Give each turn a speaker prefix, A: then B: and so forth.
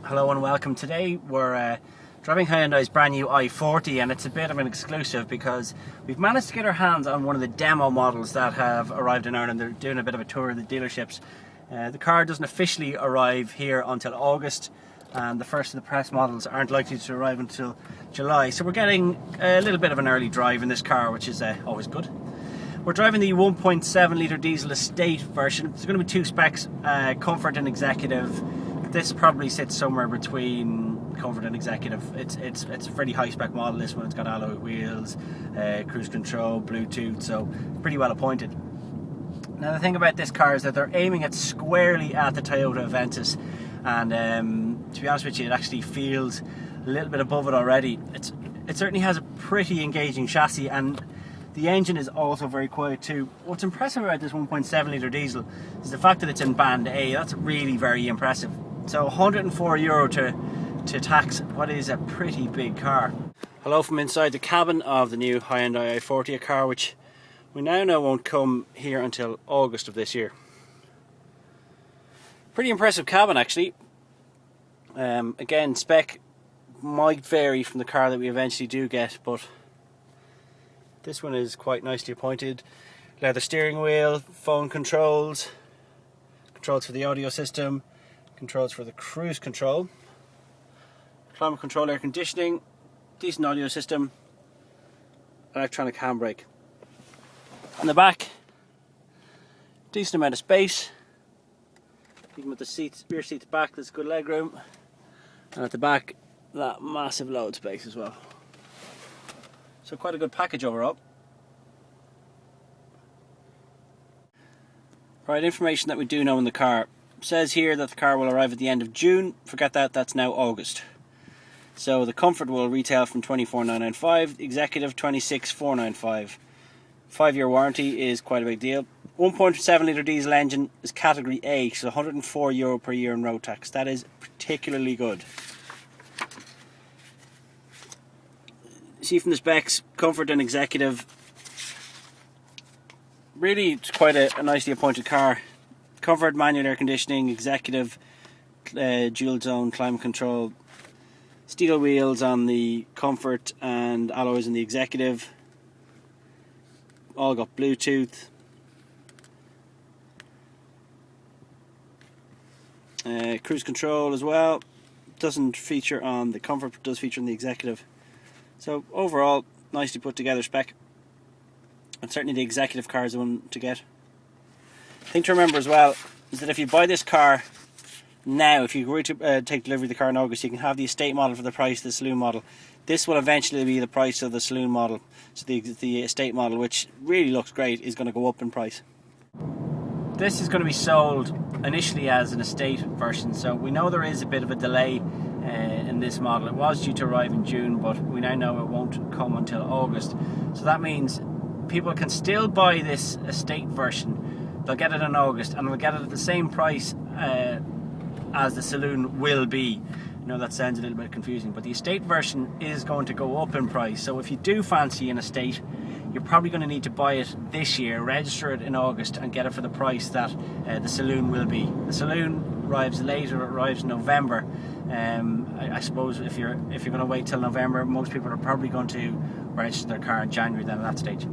A: Hello and welcome. Today we're driving Hyundai's brand new i40, and it's a bit of an exclusive because we've managed to get our hands on one of the demo models that have arrived in Ireland. They're doing a bit of a tour of the dealerships. The car doesn't officially arrive here until August, and the first of the press models aren't likely to arrive until July. So we're getting a little bit of an early drive in this car, which is always good. We're driving the 1.7 litre diesel estate version. There's going to be two specs, comfort and executive. This probably sits somewhere between comfort and executive. It's a pretty high spec model, this one. It's got alloy wheels, cruise control, Bluetooth, so pretty well appointed. Now the thing about this car is that they're aiming it squarely at the Toyota Aventus, and to be honest with you, it actually feels a little bit above it already. It certainly has a pretty engaging chassis, and the engine is also very quiet too. What's impressive about this 1.7 litre diesel is the fact that it's in band A. That's really very impressive. So €104 to tax what is a pretty big car. Hello from inside the cabin of the new Hyundai i40, a car which we now know won't come here until August of this year. Pretty impressive cabin actually. Again, spec might vary from the car that we eventually do get, but this one is quite nicely appointed. Leather steering wheel, phone controls, controls for the audio system, controls for the cruise control, climate control, air conditioning, decent audio system, electronic handbrake. On the back, decent amount of space, even with the seats, rear seats back, there's good leg room, and at the back, that massive load space as well. So quite a good package overall. Right, information that we do know in the car. Says here that the car will arrive at the end of June. Forget that, that's now August. So the Comfort will retail from $24,995, Executive $26,495. 5-year warranty is quite a big deal. 1.7 litre diesel engine is category A, so €104 per year in road tax. That is particularly good. See from the specs, Comfort and Executive, really it's quite a nicely appointed car. Comfort, manual air conditioning, Executive, dual zone climate control, steel wheels on the Comfort and alloys in the Executive. All got Bluetooth. Cruise control as well. Doesn't feature on the Comfort, but does feature on the Executive. So overall, nicely put together spec. And certainly the Executive car is the one to get. Thing to remember as well is that if you buy this car now, if you were to take delivery of the car in August, you can have the estate model for the price of the saloon model. This will eventually be the price of the saloon model. So the estate model, which really looks great, is going to go up in price. This is going to be sold initially as an estate version, so we know there is a bit of a delay in this model. It was due to arrive in June, but we now know it won't come until August. So that means people can still buy this estate version. They'll get it in August, and they'll get it at the same price as the saloon will be. I know that sounds a little bit confusing, but the estate version is going to go up in price. So if you do fancy an estate, you're probably going to need to buy it this year, register it in August, and get it for the price that the saloon will be. The saloon arrives later, it arrives in November. I suppose if you're going to wait till November, most people are probably going to register their car in January then at that stage.